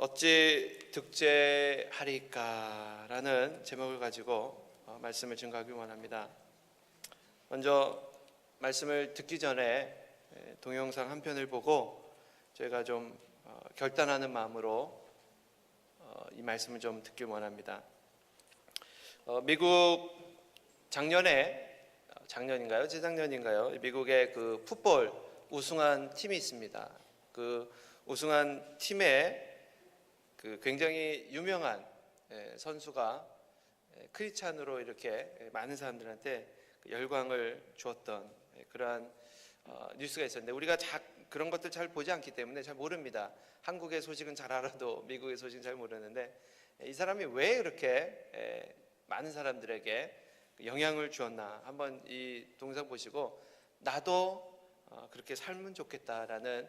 어찌 득죄하리까라는 제목을 가지고 말씀을 증거하기 원합니다. 먼저 말씀을 듣기 전에 동영상 한 편을 보고 저희가 좀 결단하는 마음으로 이 말씀을 좀 듣길 원합니다. 미국 작년인가요? 재작년인가요? 미국의 그 풋볼 우승한 팀이 있습니다. 그 우승한 팀에 그 굉장히 유명한 선수가 크리스찬으로 이렇게 많은 사람들한테 열광을 주었던 그러한 뉴스가 있었는데, 우리가 그런 것들 잘 보지 않기 때문에 잘 모릅니다. 한국의 소식은 잘 알아도 미국의 소식은 잘 모르는데, 이 사람이 왜 그렇게 많은 사람들에게 영향을 주었나, 한번 이 동영상 보시고 나도 그렇게 살면 좋겠다라는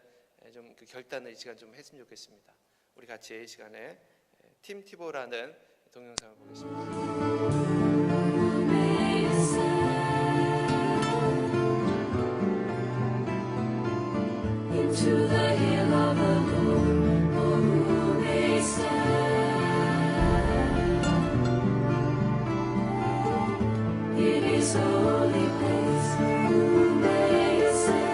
좀 그 결단을 이 시간 좀 했으면 좋겠습니다. 우리 같이 이 시간에 팀 티보라는 동영상을 보겠습니다. Into the hill of the Lord, oh, who may stand? In His holy place, who may stand?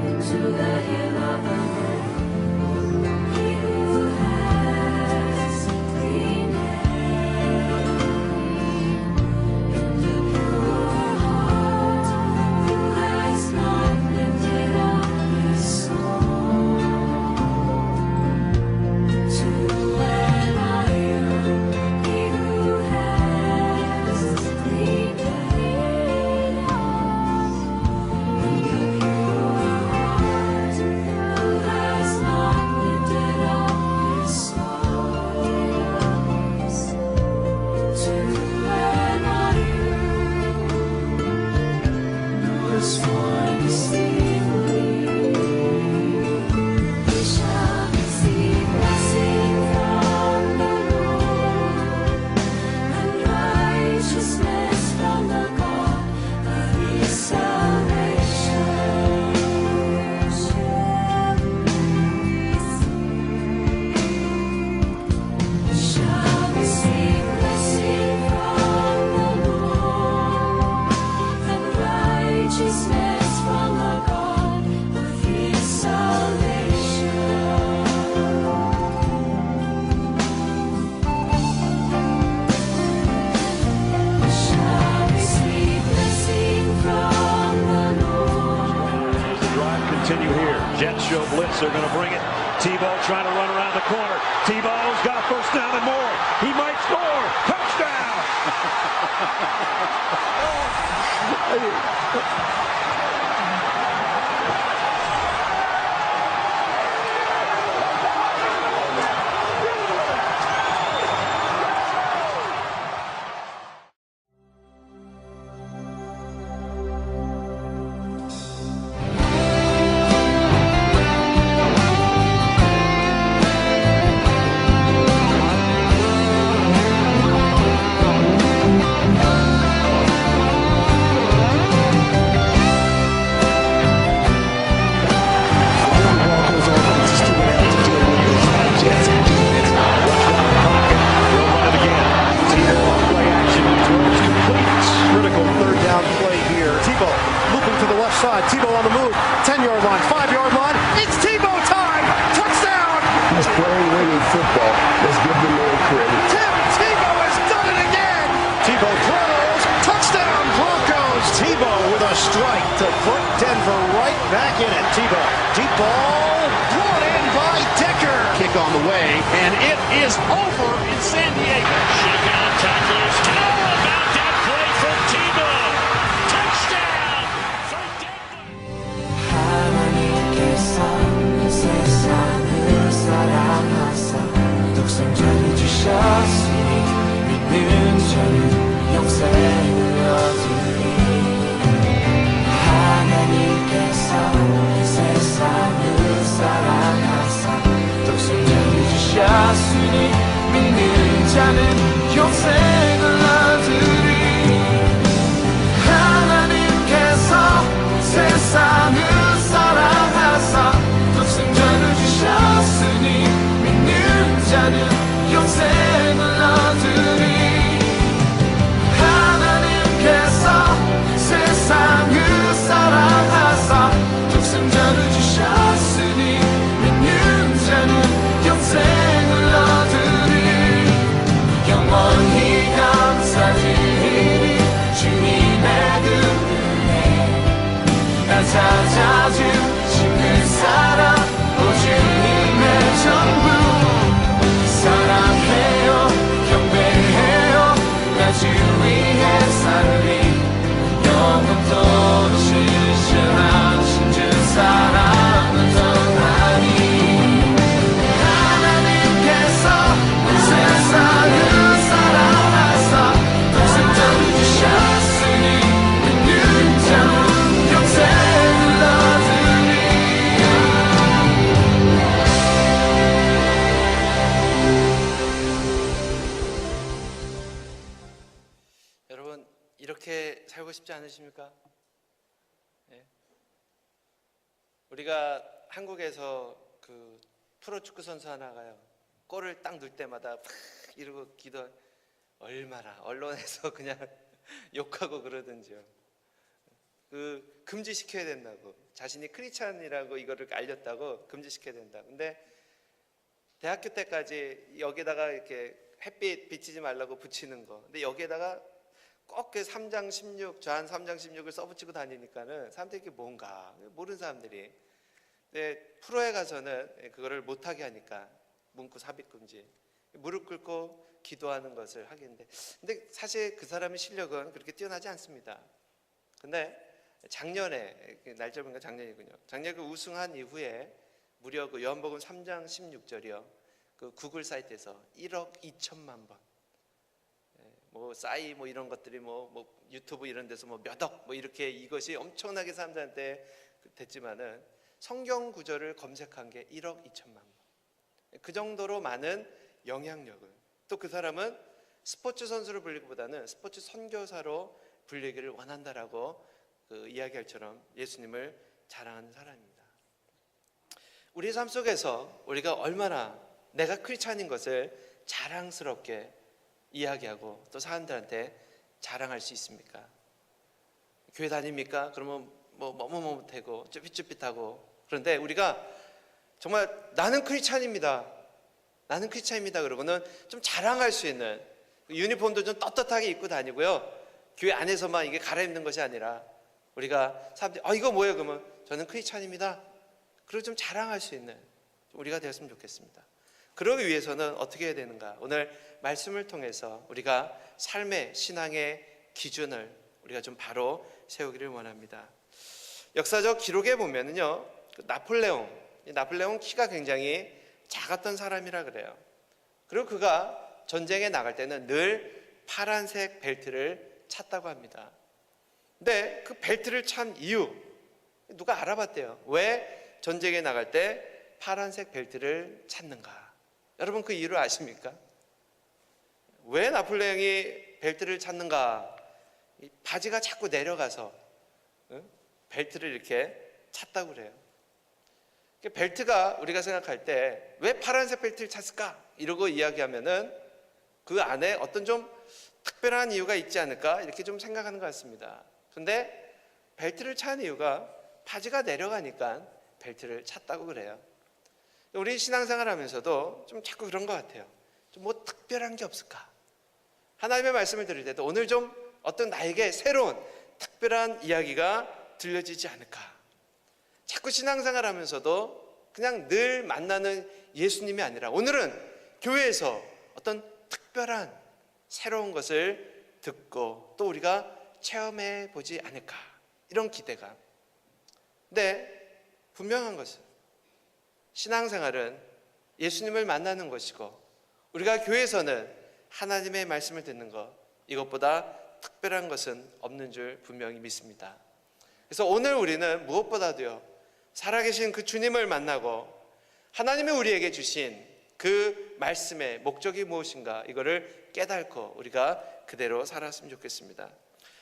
Into the hill of the Lord, He who has clean hands and a pure heart, who has not lifted up his soul to an iron. He who has clean hands and a pure heart, who has not lifted up his soul to an iron who was sworn deceitfully. He shall receive blessing from the Lord and righteousness from the God of his salvation. He shall receive blessing from the Lord and righteousness from the God of his salvation. He shall receive blessing from the Lord. As the drive continue here, Jets show blitz, they're going to bring it. Tebow trying to run around the corner. Tebow's got a first down and more. He might score. Touchdown! Critical third down play here. Tebow looping to the left side. Tebow on the move. 10-yard line, 5-yard line. It's Tebow time! Touchdown! He's playing winning football. Let's give the man credit. Tim Tebow has done it again! Tebow throws. Touchdown Broncos! Tebow with a strike to put Denver right back in it. Tebow. Deep ball brought in by Decker. Kick on the way, and it is over in San Diego. Shaking on tacklers. How about that play from Tebow? Touchdown for Denver! 하나님께서 세상을 사랑하사 독생자를 주셨으니 믿는 자는 영생을 얻으리. 하나님께서 세상을 사랑하사 독생자를 주셨으니 믿는 자는 영생을 얻으리. 하나님께서 세상을 사랑하사 자는 영생을 얻으리. 하나님께서 세상을 사랑하사 독생자를 주셨으니 믿는 자는 영생을 얻으리. 영원히 감사드리니 주님의 그 은혜 나 찾아주신 그 사랑 오주님의 전부. 사랑해요 경배해요 나 주 위에 살리. 영원토록 실천하신 주 사랑은 전하니. 하나님께서 세상을 사랑하사 독생자를 주셨으니 믿는 자는 영생을 얻으리. 여러분 이렇게 살고 싶지 않으십니까? 예? 우리가 한국에서 그 프로축구 선수 하나가요 골을 딱 넣을 때마다 팍 이러고 기도, 얼마나 언론에서 그냥 욕하고 그러든지요. 그 금지시켜야 된다고, 자신이 크리스찬이라고 이거를 알렸다고 금지시켜야 된다. 근데 대학교 때까지 여기다가 이렇게 햇빛 비치지 말라고 붙이는 거, 근데 여기에다가 꼭 그 3장 16, 좌한 3장 16을 써붙이고 다니니까는 사람들이 이게 뭔가 모르는 사람들이. 근데 프로에 가서는 그거를 못하게 하니까 문구 삽입 금지, 무릎 꿇고 기도하는 것을 하겠는데, 근데 사실 그 사람의 실력은 그렇게 뛰어나지 않습니다. 근데 작년에, 날짜 보니까 작년이군요. 작년에 그 우승한 이후에 무려 그 요한복음 3장 16절이요. 그 구글 사이트에서 1억 2천만 번, 뭐 싸이 뭐 이런 것들이 뭐 유튜브 이런 데서 뭐 몇 억 뭐 이렇게 이것이 엄청나게 사람들한테 됐지만은 성경 구절을 검색한 게 1억 2천만 번. 그 정도로 많은 영향력을, 또 그 사람은 스포츠 선수를 불리기보다는 스포츠 선교사로 불리기를 원한다라고 그 이야기할처럼 예수님을 자랑하는 사람입니다. 우리 삶 속에서 우리가 얼마나 내가 크리스찬인 것을 자랑스럽게 이야기하고 또 사람들한테 자랑할 수 있습니까? 교회 다닙니까? 그러면 뭐 머뭇머뭇하고 쭈삣쭈삣하고, 그런데 우리가 정말 나는 크리스찬입니다, 나는 크리스찬입니다 그러고는 좀 자랑할 수 있는, 유니폼도 좀 떳떳하게 입고 다니고요, 교회 안에서만 이게 갈아입는 것이 아니라 우리가 사람들이 이거 뭐예요? 그러면 저는 크리스찬입니다, 그리고 좀 자랑할 수 있는 우리가 되었으면 좋겠습니다. 그러기 위해서는 어떻게 해야 되는가? 오늘 말씀을 통해서 우리가 삶의 신앙의 기준을 우리가 좀 바로 세우기를 원합니다. 역사적 기록에 보면은요, 나폴레옹 키가 굉장히 작았던 사람이라 그래요. 그리고 그가 전쟁에 나갈 때는 늘 파란색 벨트를 찼다고 합니다. 근데 그 벨트를 찬 이유 누가 알아봤대요. 왜 전쟁에 나갈 때 파란색 벨트를 찼는가? 여러분 그 이유를 아십니까? 왜 나폴레옹이 벨트를 찼는가? 바지가 자꾸 내려가서 벨트를 이렇게 찼다고 그래요. 벨트가 우리가 생각할 때 왜 파란색 벨트를 찼을까? 이러고 이야기하면은 그 안에 어떤 좀 특별한 이유가 있지 않을까? 이렇게 좀 생각하는 것 같습니다. 그런데 벨트를 찬 이유가 바지가 내려가니까 벨트를 찼다고 그래요. 우리 신앙생활 하면서도 좀 자꾸 그런 것 같아요. 좀 뭐 특별한 게 없을까? 하나님의 말씀을 들을 때도 오늘 좀 어떤 나에게 새로운 특별한 이야기가 들려지지 않을까? 자꾸 신앙생활 하면서도 그냥 늘 만나는 예수님이 아니라 오늘은 교회에서 어떤 특별한 새로운 것을 듣고 또 우리가 체험해 보지 않을까? 이런 기대감. 근데 분명한 것은 신앙생활은 예수님을 만나는 것이고 우리가 교회에서는 하나님의 말씀을 듣는 것, 이것보다 특별한 것은 없는 줄 분명히 믿습니다. 그래서 오늘 우리는 무엇보다도요, 살아계신 그 주님을 만나고 하나님이 우리에게 주신 그 말씀의 목적이 무엇인가, 이거를 깨닫고 우리가 그대로 살았으면 좋겠습니다.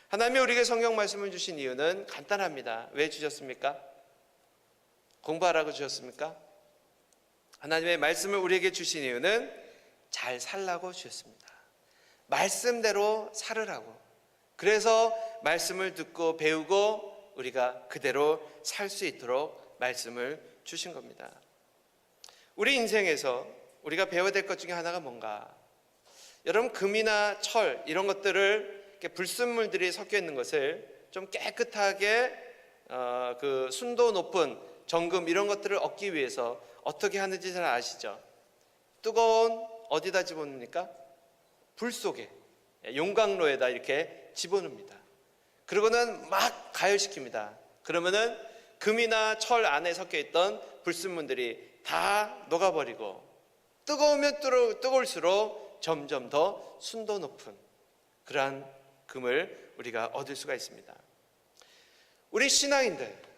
하나님이 우리에게 성경 말씀을 주신 이유는 간단합니다. 왜 주셨습니까? 공부하라고 주셨습니까? 하나님의 말씀을 우리에게 주신 이유는 잘 살라고 주셨습니다. 말씀대로 살으라고. 그래서 말씀을 듣고 배우고 우리가 그대로 살 수 있도록 말씀을 주신 겁니다. 우리 인생에서 우리가 배워야 될 것 중에 하나가 뭔가? 여러분, 금이나 철 이런 것들을 이렇게 불순물들이 섞여 있는 것을 좀 깨끗하게 그 순도 높은 정금 이런 것들을 얻기 위해서 어떻게 하는지 잘 아시죠? 뜨거운 어디다 집어넣습니까? 불 속에, 용광로에다 이렇게 집어넣습니다. 그러고는 막 가열시킵니다. 그러면은 금이나 철 안에 섞여 있던 불순물들이 다 녹아버리고 뜨거우면 뜨거울수록 점점 더 순도 높은 그러한 금을 우리가 얻을 수가 있습니다. 우리 신앙인들,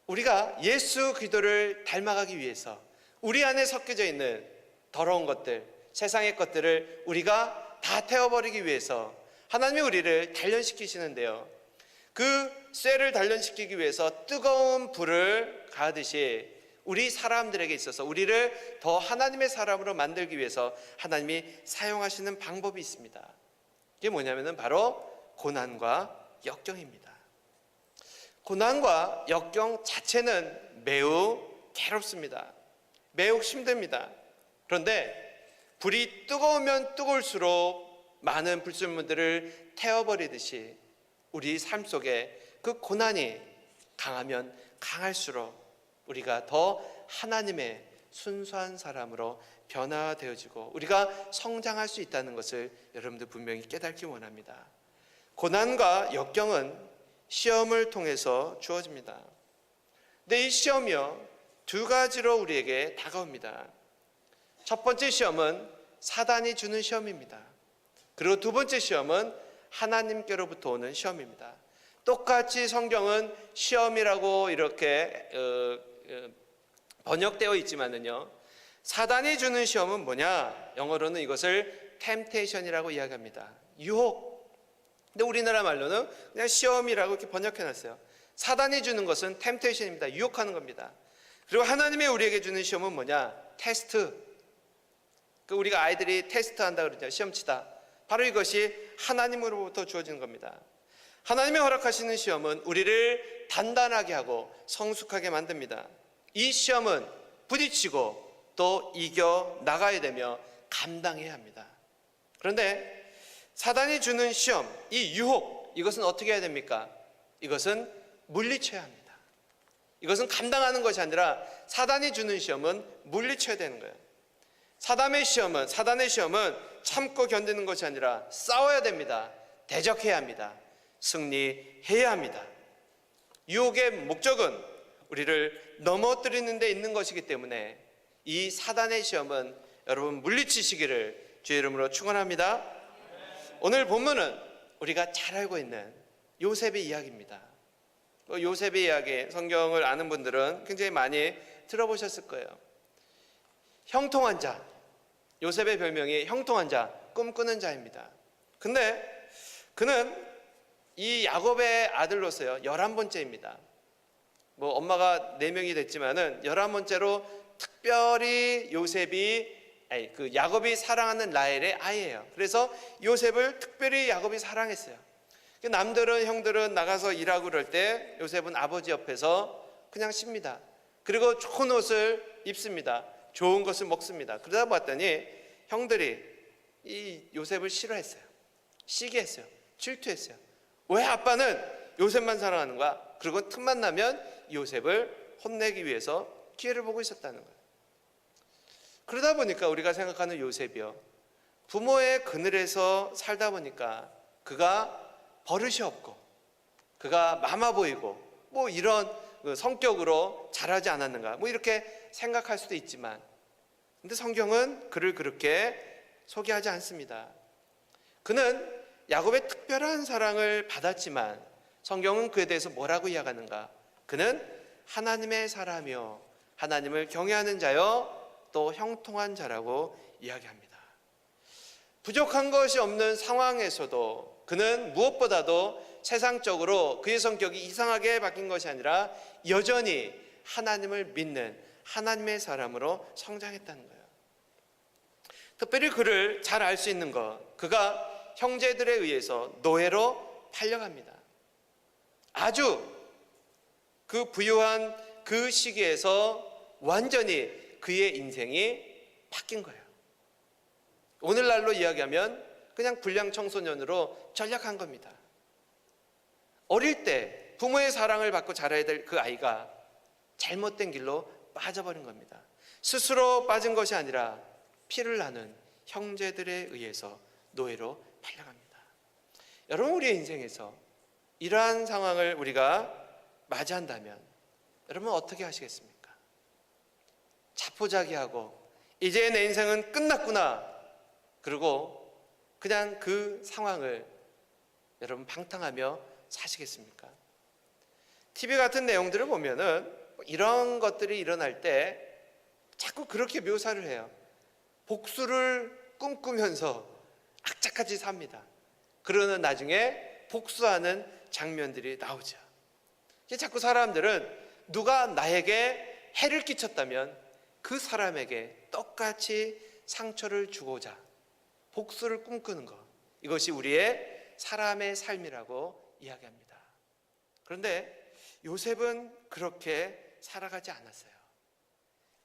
우리가 예수 그리스도를 닮아가기 위해서 우리 안에 섞여져 있는 더러운 것들, 세상의 것들을 우리가 다 태워버리기 위해서 하나님이 우리를 단련시키시는데요, 그 쇠를 단련시키기 위해서 뜨거운 불을 가하듯이 우리 사람들에게 있어서 우리를 더 하나님의 사람으로 만들기 위해서 하나님이 사용하시는 방법이 있습니다. 이게 뭐냐면은 바로 고난과 역경입니다. 고난과 역경 자체는 매우 괴롭습니다. 매우 힘듭니다. 그런데 불이 뜨거우면 뜨거울수록 많은 불순물들을 태워버리듯이 우리 삶 속에 그 고난이 강하면 강할수록 우리가 더 하나님의 순수한 사람으로 변화되어지고 우리가 성장할 수 있다는 것을 여러분들 분명히 깨닫기 원합니다. 고난과 역경은 시험을 통해서 주어집니다. 근데 이 시험이요, 두 가지로 우리에게 다가옵니다. 첫 번째 시험은 사단이 주는 시험입니다. 그리고 두 번째 시험은 하나님께로부터 오는 시험입니다. 똑같이 성경은 시험이라고 이렇게 번역되어 있지만은요, 사단이 주는 시험은 뭐냐? 영어로는 이것을 템테이션이라고 이야기합니다. 유혹. 근데 우리나라 말로는 그냥 시험이라고 이렇게 번역해놨어요. 사단이 주는 것은 템테이션입니다. 유혹하는 겁니다. 그리고 하나님이 우리에게 주는 시험은 뭐냐? 테스트. 우리가 아이들이 테스트한다 그러죠. 시험치다. 바로 이것이 하나님으로부터 주어지는 겁니다. 하나님이 허락하시는 시험은 우리를 단단하게 하고 성숙하게 만듭니다. 이 시험은 부딪히고 또 이겨 나가야 되며 감당해야 합니다. 그런데 사단이 주는 시험, 이 유혹, 이것은 어떻게 해야 됩니까? 이것은 물리쳐야 합니다. 이것은 감당하는 것이 아니라 사단이 주는 시험은 물리쳐야 되는 거예요. 사단의 시험은 참고 견디는 것이 아니라 싸워야 됩니다. 대적해야 합니다. 승리해야 합니다. 유혹의 목적은 우리를 넘어뜨리는 데 있는 것이기 때문에 이 사단의 시험은 여러분 물리치시기를 주의 이름으로 축원합니다. 오늘 본문은 우리가 잘 알고 있는 요셉의 이야기입니다. 요셉의 이야기, 성경을 아는 분들은 굉장히 많이 들어보셨을 거예요. 형통한 자, 요셉의 별명이 형통한 자, 꿈꾸는 자입니다. 근데 그는 이 야곱의 아들로서요 11번째입니다. 뭐 엄마가 4명이 됐지만은 11번째로 특별히 야곱이 사랑하는 라헬의 아이예요. 그래서 요셉을 특별히 야곱이 사랑했어요. 남들은 형들은 나가서 일하고 그럴 때 요셉은 아버지 옆에서 그냥 쉽니다. 그리고 좋은 옷을 입습니다. 좋은 것을 먹습니다. 그러다 봤더니 형들이 이 요셉을 싫어했어요. 시기했어요. 질투했어요. 왜 아빠는 요셉만 사랑하는가? 그리고 틈만 나면 요셉을 혼내기 위해서 기회를 보고 있었다는 거예요. 그러다 보니까 우리가 생각하는 요셉이요, 부모의 그늘에서 살다 보니까 그가 버릇이 없고 그가 마마 보이고 뭐 이런 성격으로 자라지 않았는가, 뭐 이렇게 생각할 수도 있지만, 근데 성경은 그를 그렇게 소개하지 않습니다. 그는 야곱의 특별한 사랑을 받았지만 성경은 그에 대해서 뭐라고 이야기하는가? 그는 하나님의 사람이요 하나님을 경외하는 자요 또 형통한 자라고 이야기합니다. 부족한 것이 없는 상황에서도 그는 무엇보다도 세상적으로 그의 성격이 이상하게 바뀐 것이 아니라 여전히 하나님을 믿는 하나님의 사람으로 성장했다는 거예요. 특별히 그를 잘 알 수 있는 것, 그가 형제들에 의해서 노예로 팔려갑니다. 아주 그 부유한 그 시기에서 완전히 그의 인생이 바뀐 거예요. 오늘날로 이야기하면 그냥 불량 청소년으로 전락한 겁니다. 어릴 때 부모의 사랑을 받고 자라야 될 그 아이가 잘못된 길로 빠져버린 겁니다. 스스로 빠진 것이 아니라 피를 나눈 형제들에 의해서 노예로 팔려갑니다. 여러분, 우리의 인생에서 이러한 상황을 우리가 맞이한다면 여러분 어떻게 하시겠습니까? 자포자기하고 이제 내 인생은 끝났구나, 그리고 그냥 그 상황을 여러분 방탕하며 사시겠습니까? TV 같은 내용들을 보면은 이런 것들이 일어날 때 자꾸 그렇게 묘사를 해요. 복수를 꿈꾸면서 악착같이 삽니다. 그러는 나중에 복수하는 장면들이 나오죠. 자꾸 사람들은 누가 나에게 해를 끼쳤다면 그 사람에게 똑같이 상처를 주고자 복수를 꿈꾸는 것, 이것이 우리의 사람의 삶이라고 이야기합니다. 그런데 요셉은 그렇게 살아가지 않았어요.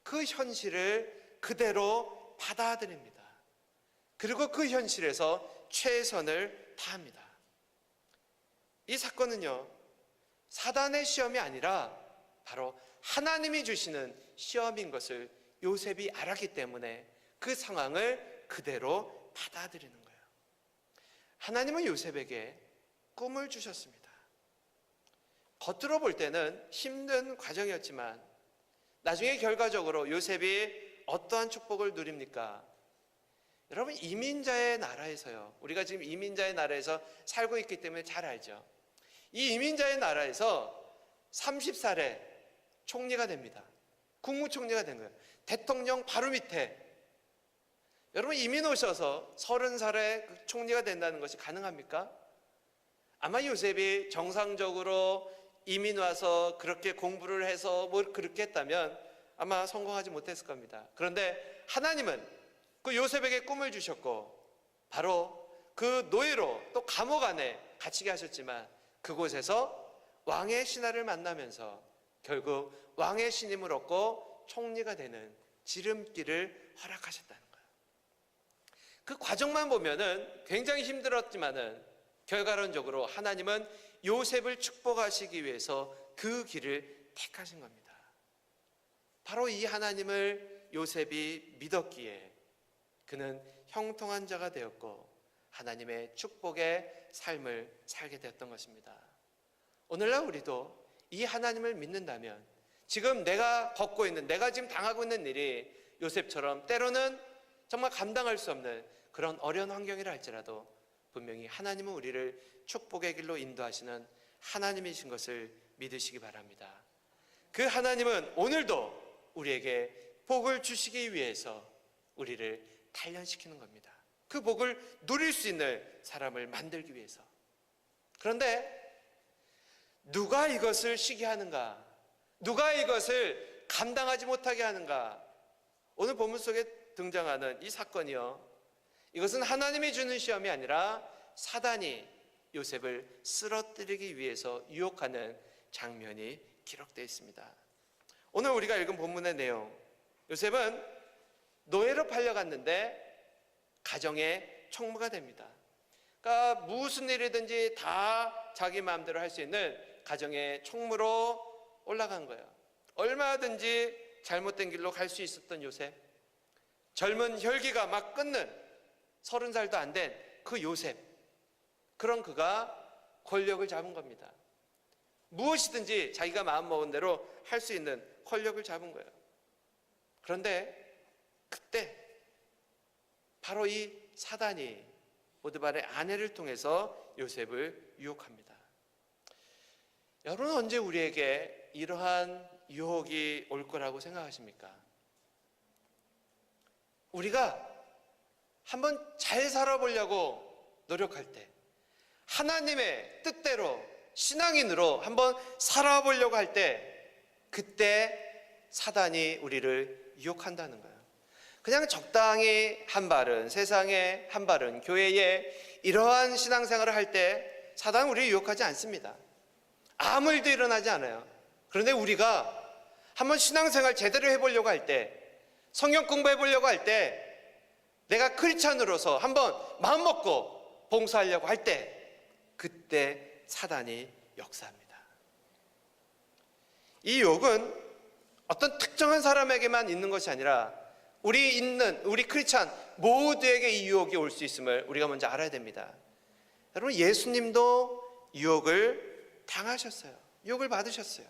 그 현실을 그대로 받아들입니다. 그리고 그 현실에서 최선을 다합니다. 이 사건은요, 사단의 시험이 아니라 바로 하나님이 주시는 시험인 것을 요셉이 알았기 때문에 그 상황을 그대로 받아들이는 거예요. 하나님은 요셉에게 꿈을 주셨습니다. 겉으로 볼 때는 힘든 과정이었지만 나중에 결과적으로 요셉이 어떠한 축복을 누립니까? 여러분, 이민자의 나라에서요, 우리가 지금 이민자의 나라에서 살고 있기 때문에 잘 알죠. 이 이민자의 나라에서 30살에 총리가 됩니다. 국무총리가 된 거예요. 대통령 바로 밑에. 여러분, 이민 오셔서 30살에 총리가 된다는 것이 가능합니까? 아마 요셉이 정상적으로 이민 와서 그렇게 공부를 해서 뭐 그렇게 했다면 아마 성공하지 못했을 겁니다. 그런데 하나님은 그 요셉에게 꿈을 주셨고 바로 그 노예로 또 감옥 안에 갇히게 하셨지만 그곳에서 왕의 신하를 만나면서 결국 왕의 신임을 얻고 총리가 되는 지름길을 허락하셨다는 거예요. 그 과정만 보면은 굉장히 힘들었지만은 결과론적으로 하나님은 요셉을 축복하시기 위해서 그 길을 택하신 겁니다. 바로 이 하나님을 요셉이 믿었기에 그는 형통한 자가 되었고 하나님의 축복의 삶을 살게 되었던 것입니다. 오늘날 우리도 이 하나님을 믿는다면 지금 내가 겪고 있는, 내가 지금 당하고 있는 일이 요셉처럼 때로는 정말 감당할 수 없는 그런 어려운 환경이라 할지라도 분명히 하나님은 우리를 축복의 길로 인도하시는 하나님이신 것을 믿으시기 바랍니다. 그 하나님은 오늘도 우리에게 복을 주시기 위해서 우리를 단련시키는 겁니다. 그 복을 누릴 수 있는 사람을 만들기 위해서. 그런데 누가 이것을 시기하는가? 누가 이것을 감당하지 못하게 하는가? 오늘 본문 속에 등장하는 이 사건이요, 이것은 하나님이 주는 시험이 아니라 사단이 요셉을 쓰러뜨리기 위해서 유혹하는 장면이 기록되어 있습니다. 오늘 우리가 읽은 본문의 내용, 요셉은 노예로 팔려갔는데 가정의 총무가 됩니다. 그러니까 무슨 일이든지 다 자기 마음대로 할 수 있는 가정의 총무로 올라간 거예요. 얼마든지 잘못된 길로 갈 수 있었던 요셉, 젊은 혈기가 막 끊는 30살도 안 된 그 요셉, 그런 그가 권력을 잡은 겁니다. 무엇이든지 자기가 마음먹은 대로 할 수 있는 권력을 잡은 거예요. 그런데 그때 바로 이 사단이 보드발의 아내를 통해서 요셉을 유혹합니다. 여러분, 언제 우리에게 이러한 유혹이 올 거라고 생각하십니까? 우리가 한번 잘 살아보려고 노력할 때, 하나님의 뜻대로 신앙인으로 한번 살아보려고 할 때, 그때 사단이 우리를 유혹한다는 거예요. 그냥 적당히 한 발은, 세상에 한 발은, 교회에 이러한 신앙생활을 할 때 사단은 우리를 유혹하지 않습니다. 아무 일도 일어나지 않아요. 그런데 우리가 한번 신앙생활 제대로 해보려고 할 때, 성경 공부해보려고 할 때, 내가 크리스찬으로서 한번 마음먹고 봉사하려고 할 때, 그때 사단이 역사합니다. 이 유혹은 어떤 특정한 사람에게만 있는 것이 아니라 우리 크리스찬 모두에게 이 유혹이 올 수 있음을 우리가 먼저 알아야 됩니다. 여러분, 예수님도 유혹을 당하셨어요. 유혹을 받으셨어요.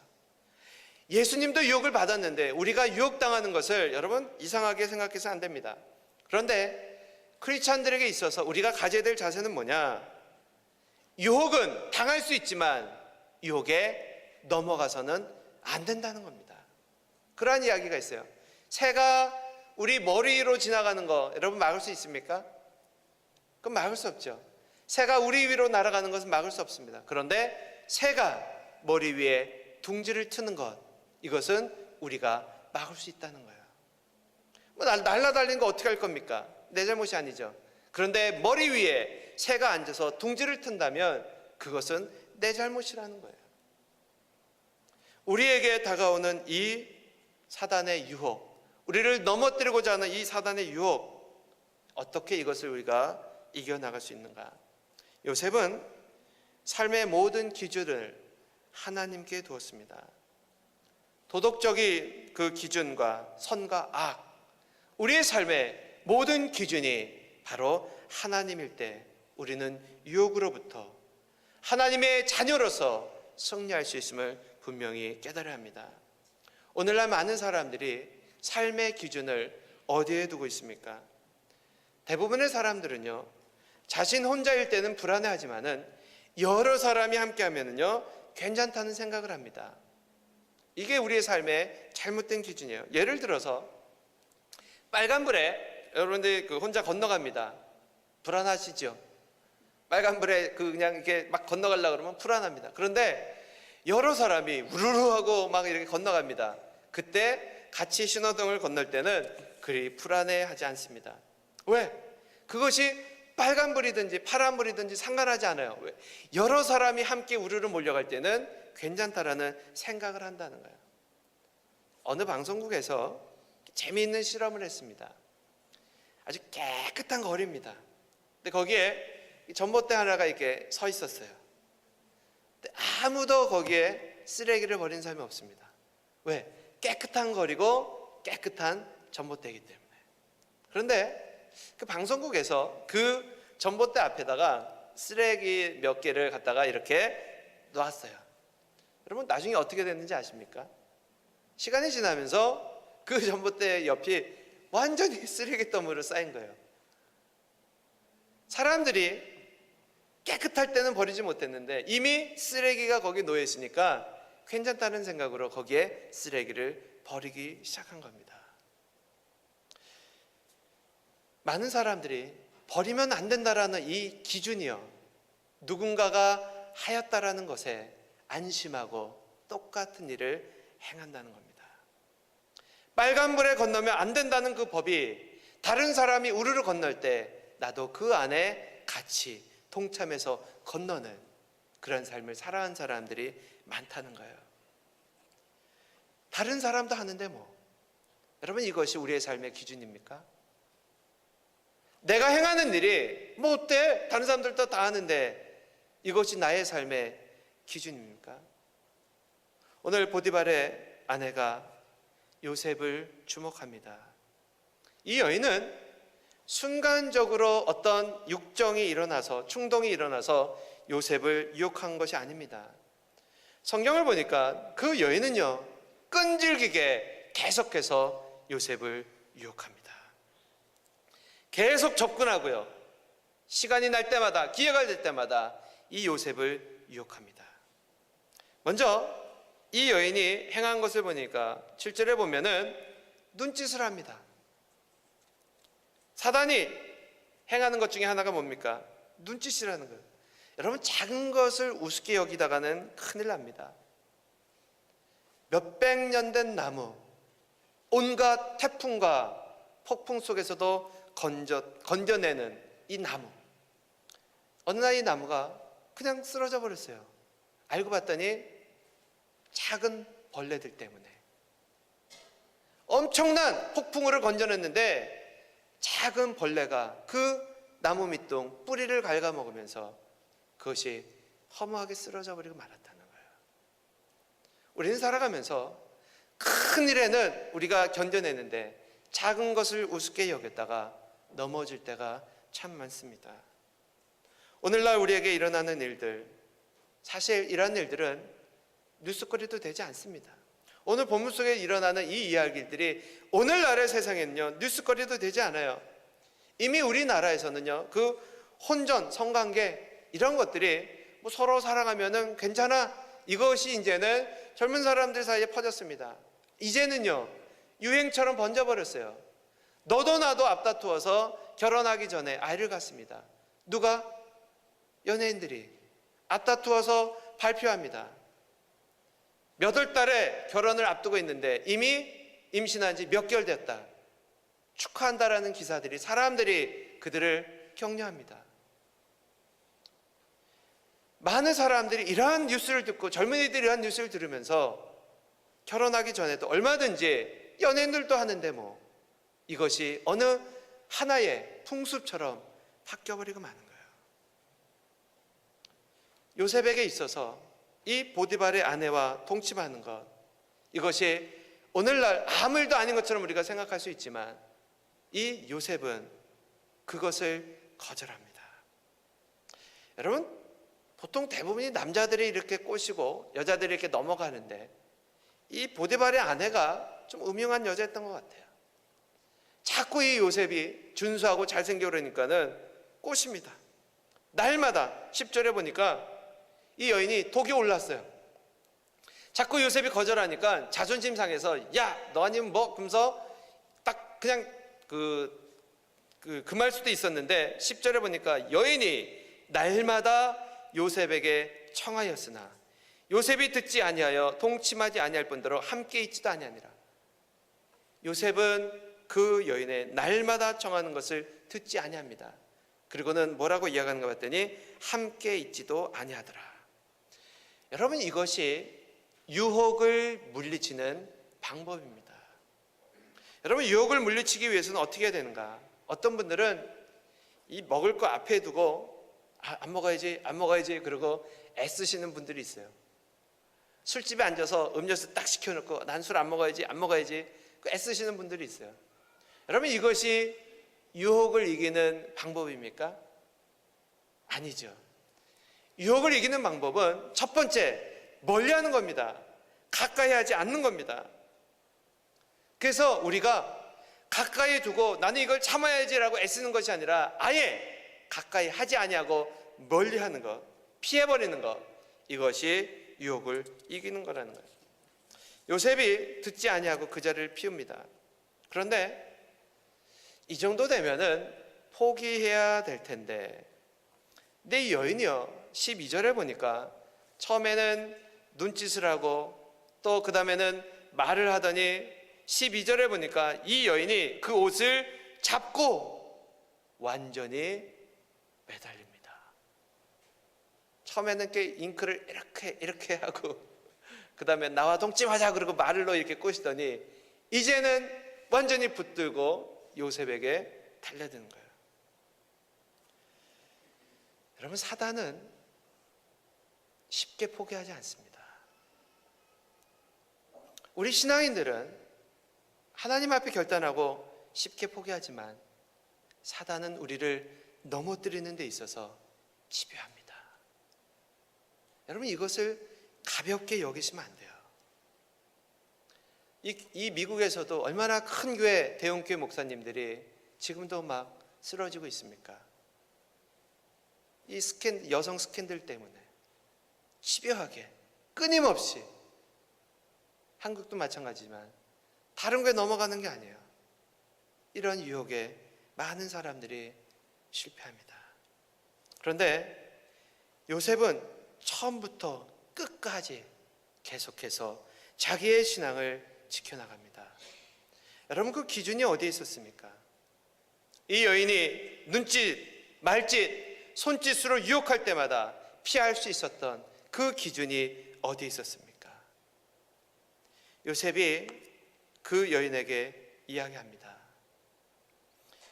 예수님도 유혹을 받았는데 우리가 유혹당하는 것을 여러분 이상하게 생각해서 안 됩니다. 그런데 크리스찬들에게 있어서 우리가 가져야 될 자세는 뭐냐? 유혹은 당할 수 있지만 유혹에 넘어가서는 안 된다는 겁니다. 그러한 이야기가 있어요. 새가 우리 머리 위로 지나가는 거 여러분 막을 수 있습니까? 그건 막을 수 없죠. 새가 우리 위로 날아가는 것은 막을 수 없습니다. 그런데 새가 머리 위에 둥지를 트는 것, 이것은 우리가 막을 수 있다는 거예요. 뭐 날아다니는 거 어떻게 할 겁니까? 내 잘못이 아니죠. 그런데 머리 위에 새가 앉아서 둥지를 튼다면 그것은 내 잘못이라는 거예요. 우리에게 다가오는 이 사단의 유혹, 우리를 넘어뜨리고자 하는 이 사단의 유혹, 어떻게 이것을 우리가 이겨나갈 수 있는가? 요셉은 삶의 모든 기준을 하나님께 두었습니다. 도덕적인 그 기준과 선과 악, 우리의 삶의 모든 기준이 바로 하나님일 때 우리는 유혹으로부터 하나님의 자녀로서 승리할 수 있음을 분명히 깨달아야 합니다. 오늘날 많은 사람들이 삶의 기준을 어디에 두고 있습니까? 대부분의 사람들은요, 자신 혼자일 때는 불안해하지만은 여러 사람이 함께하면은요 괜찮다는 생각을 합니다. 이게 우리의 삶의 잘못된 기준이에요. 예를 들어서 빨간불에 여러분들이 혼자 건너갑니다. 불안하시죠? 빨간불에 그냥 이렇게 막 건너가려고 그러면 불안합니다. 그런데 여러 사람이 우르르 하고 막 이렇게 건너갑니다. 그때 같이 신호등을 건널 때는 그리 불안해하지 않습니다. 왜? 그것이 빨간불이든지 파란불이든지 상관하지 않아요. 왜? 여러 사람이 함께 우르르 몰려갈 때는 괜찮다라는 생각을 한다는 거예요. 어느 방송국에서 재미있는 실험을 했습니다. 아주 깨끗한 거리입니다. 근데 거기에 전봇대 하나가 이렇게 서 있었어요. 근데 아무도 거기에 쓰레기를 버린 사람이 없습니다. 왜? 깨끗한 거리고 깨끗한 전봇대이기 때문에. 그런데 그 방송국에서 그 전봇대 앞에다가 쓰레기 몇 개를 갖다가 이렇게 놓았어요. 여러분, 나중에 어떻게 됐는지 아십니까? 시간이 지나면서 그 전봇대 옆이 완전히 쓰레기 더미로 쌓인 거예요. 사람들이 깨끗할 때는 버리지 못했는데 이미 쓰레기가 거기 놓여 있으니까 괜찮다는 생각으로 거기에 쓰레기를 버리기 시작한 겁니다. 많은 사람들이 버리면 안 된다라는 이 기준이요, 누군가가 하였다라는 것에 안심하고 똑같은 일을 행한다는 겁니다. 빨간불에 건너면 안 된다는 그 법이 다른 사람이 우르르 건널 때 나도 그 안에 같이 동참해서 건너는 그런 삶을 살아온 사람들이 많다는 거예요. 다른 사람도 하는데 뭐, 여러분, 이것이 우리의 삶의 기준입니까? 내가 행하는 일이 뭐 어때? 다른 사람들도 다 하는데 이것이 나의 삶의 기준입니까? 오늘 보디발의 아내가 요셉을 주목합니다. 이 여인은 순간적으로 어떤 육정이 일어나서, 충동이 일어나서 요셉을 유혹한 것이 아닙니다. 성경을 보니까 그 여인은요, 끈질기게 계속해서 요셉을 유혹합니다. 계속 접근하고요, 시간이 날 때마다, 기회가 될 때마다 이 요셉을 유혹합니다. 먼저 이 여인이 행한 것을 보니까 7절에 보면은 눈짓을 합니다. 사단이 행하는 것 중에 하나가 뭡니까? 눈짓이라는 거예요. 여러분, 작은 것을 우습게 여기다가는 큰일 납니다. 몇백 년 된 나무, 온갖 태풍과 폭풍 속에서도 건져내는 이 나무. 어느 날 이 나무가 그냥 쓰러져 버렸어요. 알고 봤더니 작은 벌레들 때문에. 엄청난 폭풍우를 건져냈는데 작은 벌레가 그 나무 밑둥 뿌리를 갉아먹으면서 그것이 허무하게 쓰러져 버리고 말았다는 거예요. 우리는 살아가면서 큰 일에는 우리가 견뎌내는데 작은 것을 우습게 여겼다가 넘어질 때가 참 많습니다. 오늘날 우리에게 일어나는 일들, 사실 이런 일들은 뉴스거리도 되지 않습니다. 오늘 본문 속에 일어나는 이 이야기들이 오늘날의 세상에는요 뉴스거리도 되지 않아요. 이미 우리나라에서는요 그 혼전, 성관계 이런 것들이 뭐 서로 사랑하면은 괜찮아, 이것이 이제는 젊은 사람들 사이에 퍼졌습니다. 이제는요 유행처럼 번져버렸어요. 너도 나도 앞다투어서 결혼하기 전에 아이를 갖습니다. 누가? 연예인들이 앞다투어서 발표합니다. 몇 월 달에 결혼을 앞두고 있는데 이미 임신한 지 몇 개월 됐다, 축하한다라는 기사들이, 사람들이 그들을 격려합니다. 많은 사람들이 이러한 뉴스를 듣고, 젊은이들이 이러한 뉴스를 들으면서 결혼하기 전에도 얼마든지 연예인들도 하는데 뭐 이것이 어느 하나의 풍습처럼 바뀌어버리고 마는 거예요. 요셉에게 있어서 이 보디발의 아내와 동침하는 것, 이것이 오늘날 아무 일도 아닌 것처럼 우리가 생각할 수 있지만 이 요셉은 그것을 거절합니다. 여러분, 보통 대부분이 남자들이 이렇게 꼬시고 여자들이 이렇게 넘어가는데 이 보디발의 아내가 좀 음흉한 여자였던 것 같아요. 자꾸 이 요셉이 준수하고 잘생겨 그러니까는 꼬십니다. 날마다 10절에 보니까 이 여인이 독이 올랐어요. 자꾸 요셉이 거절하니까 자존심 상해서 야, 너 아니면 뭐? 그러면서 딱 그냥 그 말 수도 있었는데 10절에 보니까 여인이 날마다 요셉에게 청하였으나 요셉이 듣지 아니하여 동침하지 아니할 뿐더러 함께 있지도 아니하니라. 요셉은 그 여인의 날마다 청하는 것을 듣지 아니합니다. 그리고는 뭐라고 이야기하는가 봤더니 함께 있지도 아니하더라. 여러분, 이것이 유혹을 물리치는 방법입니다. 여러분, 유혹을 물리치기 위해서는 어떻게 해야 되는가? 어떤 분들은 이 먹을 거 앞에 두고 안 먹어야지 그러고 애쓰시는 분들이 있어요. 술집에 앉아서 음료수 딱 시켜놓고 난 술 안 먹어야지 애쓰시는 분들이 있어요. 여러분, 이것이 유혹을 이기는 방법입니까? 아니죠. 유혹을 이기는 방법은 첫 번째, 멀리하는 겁니다. 가까이 하지 않는 겁니다. 그래서 우리가 가까이 두고 나는 이걸 참아야지라고 애쓰는 것이 아니라 아예 가까이 하지 아니하고 멀리하는 것, 피해버리는 것, 이것이 유혹을 이기는 거라는 거예요. 요셉이 듣지 아니하고 그 자리를 피웁니다. 그런데 이 정도 되면은 포기해야 될 텐데, 근데 이 여인이요 12절에 보니까 처음에는 눈짓을 하고 또 그 다음에는 말을 하더니 12절에 보니까 이 여인이 그 옷을 잡고 완전히 매달립니다. 처음에는 잉크를 이렇게 하고 그 다음에 나와 동침하자 그러고 말로 이렇게 꼬시더니 이제는 완전히 붙들고 요셉에게 달려드는 거예요. 여러분, 사단은 쉽게 포기하지 않습니다. 우리 신앙인들은 하나님 앞에 결단하고 쉽게 포기하지만 사단은 우리를 넘어뜨리는 데 있어서 집요합니다. 여러분, 이것을 가볍게 여기시면 안 돼요. 이 미국에서도 얼마나 큰 교회, 대형교회 목사님들이 지금도 막 쓰러지고 있습니까? 이 여성 스캔들 때문에 집요하게 끊임없이, 한국도 마찬가지지만 다른 게 넘어가는 게 아니에요. 이런 유혹에 많은 사람들이 실패합니다. 그런데 요셉은 처음부터 끝까지 계속해서 자기의 신앙을 지켜나갑니다. 여러분, 그 기준이 어디에 있었습니까? 이 여인이 눈짓, 말짓, 손짓으로 유혹할 때마다 피할 수 있었던 그 기준이 어디에 있었습니까? 요셉이 그 여인에게 이야기합니다.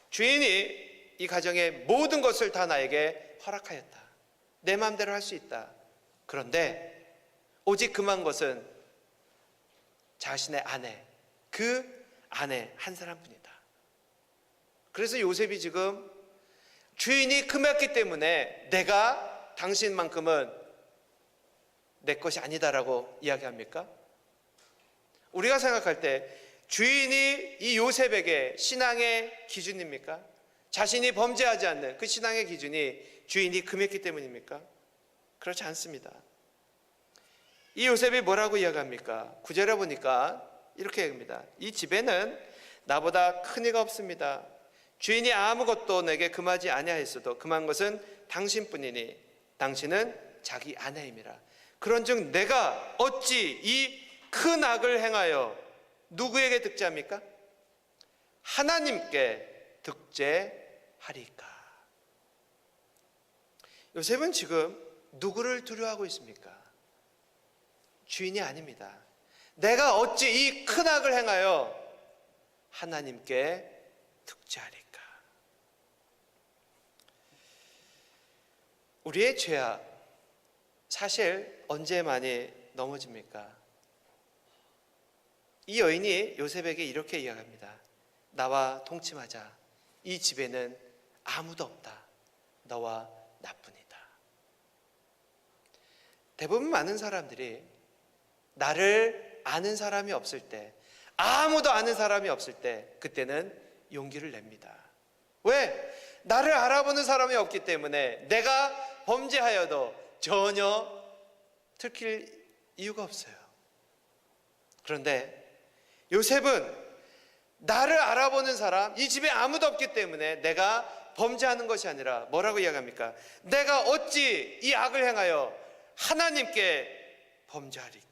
주인이 이 가정의 모든 것을 다 나에게 허락하였다. 내 마음대로 할 수 있다. 그런데 오직 금한 것은 자신의 아내, 그 아내 한 사람뿐이다. 그래서 요셉이 지금 주인이 금했기 때문에 내가 당신만큼은 내 것이 아니다라고 이야기합니까? 우리가 생각할 때 주인이 이 요셉에게 신앙의 기준입니까? 자신이 범죄하지 않는 그 신앙의 기준이 주인이 금했기 때문입니까? 그렇지 않습니다. 이 요셉이 뭐라고 이야기합니까? 9절에 보니까 이렇게 얘기합니다. 이 집에는 나보다 큰 이가 없습니다. 주인이 아무것도 내게 금하지 아니하였어도 금한 것은 당신뿐이니 당신은 자기 아내임이라. 그런즉 내가 어찌 이 큰 악을 행하여 누구에게 득죄합니까? 하나님께 득죄하리까. 요셉은 지금 누구를 두려워하고 있습니까? 주인이 아닙니다. 내가 어찌 이 큰 악을 행하여 하나님께 득죄하리까. 우리의 죄악, 사실 언제 많이 넘어집니까? 이 여인이 요셉에게 이렇게 이야기합니다. 나와 동침하자. 이 집에는 아무도 없다. 너와 나뿐이다. 대부분 많은 사람들이 나를 아는 사람이 없을 때, 아무도 아는 사람이 없을 때, 그때는 용기를 냅니다. 왜? 나를 알아보는 사람이 없기 때문에 내가 범죄하여도 전혀 들킬 이유가 없어요. 그런데 요셉은 나를 알아보는 사람, 이 집에 아무도 없기 때문에 내가 범죄하는 것이 아니라 뭐라고 이야기합니까? 내가 어찌 이 악을 행하여 하나님께 범죄하리까?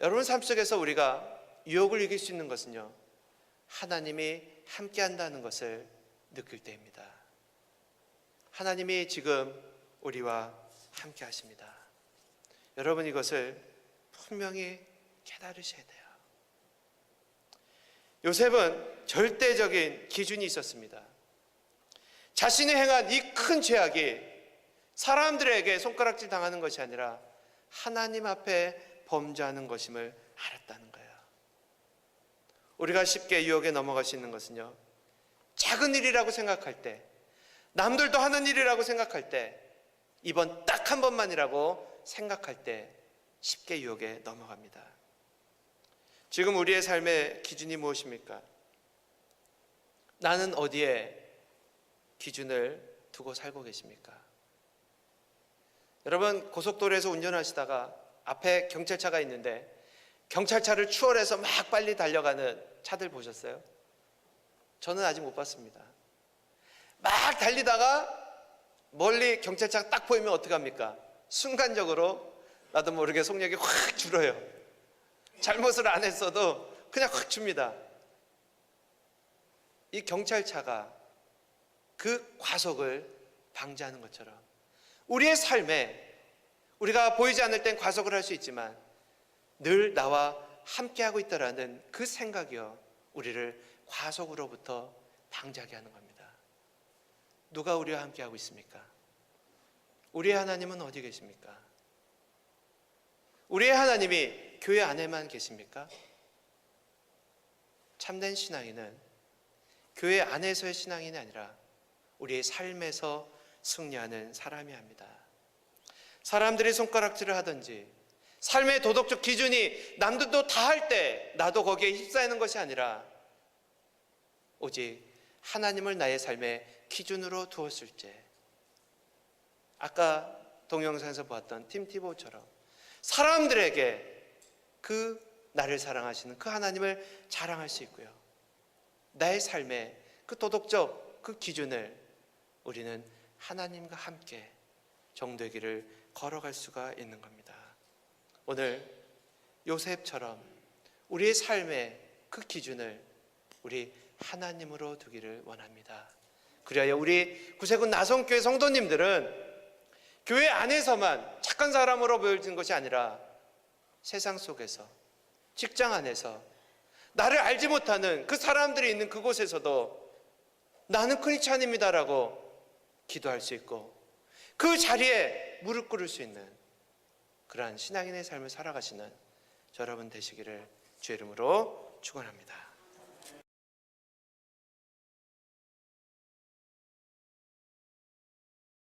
여러분, 삶 속에서 우리가 유혹을 이길 수 있는 것은요, 하나님이 함께 한다는 것을 느낄 때입니다. 하나님이 지금 우리와 함께 하십니다. 여러분, 이것을 분명히 깨달으셔야 돼요. 요셉은 절대적인 기준이 있었습니다. 자신이 행한 이 큰 죄악이 사람들에게 손가락질 당하는 것이 아니라 하나님 앞에 범죄하는 것임을 알았다는 거예요. 우리가 쉽게 유혹에 넘어갈 수 있는 것은요, 작은 일이라고 생각할 때, 남들도 하는 일이라고 생각할 때, 이번 딱 한 번만이라고 생각할 때 쉽게 유혹에 넘어갑니다. 지금 우리의 삶의 기준이 무엇입니까? 나는 어디에 기준을 두고 살고 계십니까? 여러분, 고속도로에서 운전하시다가 앞에 경찰차가 있는데 경찰차를 추월해서 막 빨리 달려가는 차들 보셨어요? 저는 아직 못 봤습니다. 막 달리다가 멀리 경찰차가 딱 보이면 어떡합니까? 순간적으로 나도 모르게 속력이 확 줄어요. 잘못을 안 했어도 그냥 확 줍니다. 이 경찰차가 그 과속을 방지하는 것처럼 우리의 삶에 우리가 보이지 않을 땐 과속을 할 수 있지만 늘 나와 함께하고 있다라는 그 생각이요, 우리를 과속으로부터 방지하게 하는 겁니다. 누가 우리와 함께하고 있습니까? 우리의 하나님은 어디 계십니까? 우리의 하나님이 교회 안에만 계십니까? 참된 신앙인은 교회 안에서의 신앙인이 아니라 우리의 삶에서 승리하는 사람이어야 합니다. 사람들이 손가락질을 하든지 삶의 도덕적 기준이 남들도 다 할 때 나도 거기에 휩싸이는 것이 아니라 오직 하나님을 나의 삶의 기준으로 두었을 때, 아까 동영상에서 보았던 팀 티보처럼 사람들에게 그 나를 사랑하시는 그 하나님을 자랑할 수 있고요, 나의 삶의 그 도덕적 그 기준을 우리는 하나님과 함께 정도의 길을 걸어갈 수가 있는 겁니다. 오늘 요셉처럼 우리의 삶의 그 기준을 우리 하나님으로 두기를 원합니다. 그리하여 우리 구세군 나성교회 성도님들은 교회 안에서만 착한 사람으로 보여지는 것이 아니라 세상 속에서, 직장 안에서, 나를 알지 못하는 그 사람들이 있는 그곳에서도 나는 크리스찬입니다라고 기도할 수 있고 그 자리에 무릎 꿇을 수 있는 그러한 신앙인의 삶을 살아가시는 저 여러분 되시기를 주의 이름으로 축원합니다.